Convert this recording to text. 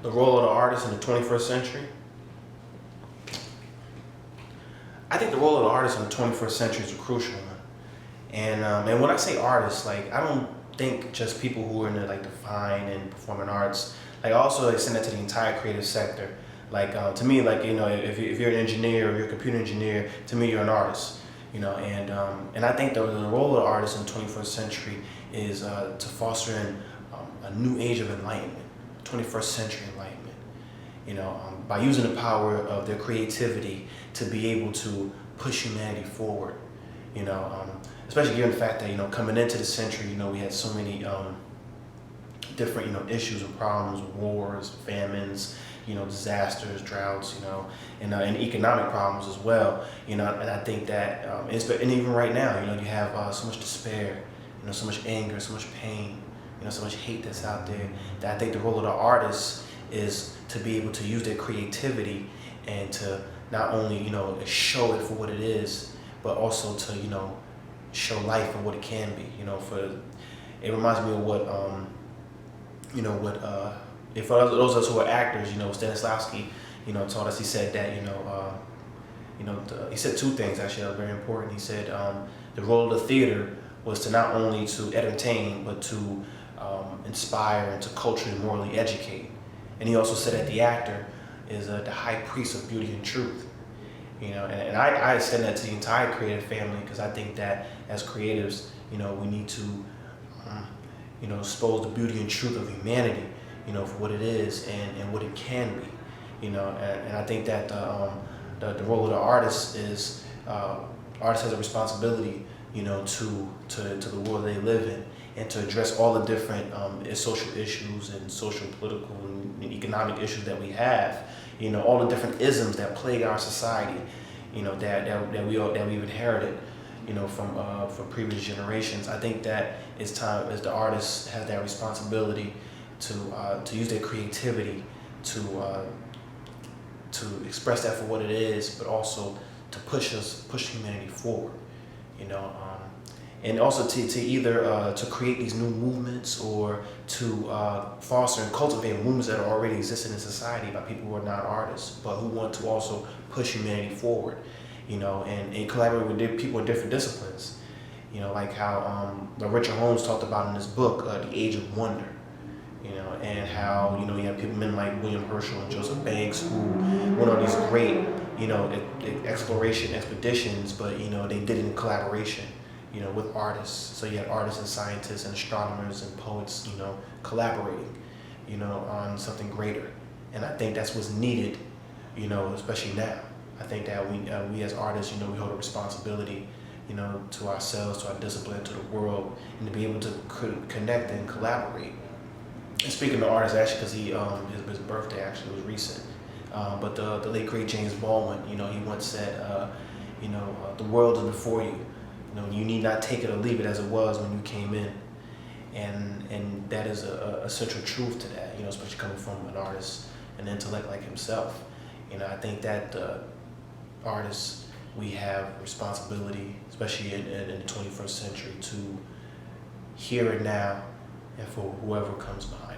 The role of the artist in the 21st century. I think the role of the artist in the 21st century is a crucial one. And when I say artists, like, I don't think just people who are in the, like, the fine and performing arts. Like, I also extend that to the entire creative sector. Like, to me, like, you know, if you're an engineer or you're a computer engineer, to me you're an artist. You know, and I think the role of the artist in the 21st century is to foster a new age of enlightenment, 21st century enlightenment. You know, by using the power of their creativity to be able to push humanity forward. You know, especially given the fact that, you know, coming into the century, you know, we had so many different, you know, issues and problems, wars, famines, you know, disasters, droughts, you know, and economic problems as well. You know, and I think that, and even right now, you know, you have so much despair, you know, so much anger, so much pain, you know, so much hate that's out there, that I think the role of the artist is to be able to use their creativity and to not only, you know, show it for what it is, but also to, you know, show life for what it can be. You know, it reminds me of what, you know, what, if for those of us who are actors, you know, Stanislavski, you know, taught us. He said that, he said two things actually that are very important. He said the role of the theater was to not only to entertain, but to inspire and to culturally and morally educate. And he also said that the actor is the high priest of beauty and truth. You know, and I extend that to the entire creative family, because I think that as creatives, you know, we need to, you know, expose the beauty and truth of humanity, you know, for what it is and what it can be. You know, and I think that the role of the artist is, artist has a responsibility, you know, to the world they live in, and to address all the different social issues and social, political, and economic issues that we have. You know, all the different isms that plague our society. You know, that we've inherited. You know, from previous generations. I think that it's time, as the artists have that responsibility to use their creativity to express that for what it is, but also to push humanity forward. You know, and also to either to create these new movements, or to foster and cultivate movements that are already existing in society by people who are not artists, but who want to also push humanity forward. You know, and collaborate with people in different disciplines. You know, like how Richard Holmes talked about in his book, The Age of Wonder. You know, and how, you know, you have men like William Herschel and Joseph Banks who went on these great, you know, exploration expeditions, but, you know, they did it in collaboration, you know, with artists. So you had artists and scientists and astronomers and poets, you know, collaborating, you know, on something greater. And I think that's what's needed, you know, especially now. I think that we as artists, you know, we hold a responsibility, you know, to ourselves, to our discipline, to the world, and to be able to connect and collaborate. And speaking of artists, actually, because his birthday actually was recent, but the late great James Baldwin, you know, he once said, you know, the world is before you. You know, you need not take it or leave it as it was when you came in, and that is a central truth to that. You know, especially coming from an artist, an intellect like himself. You know, I think that artists, we have responsibility, especially in the 21st century, to hear it now, and for whoever comes behind.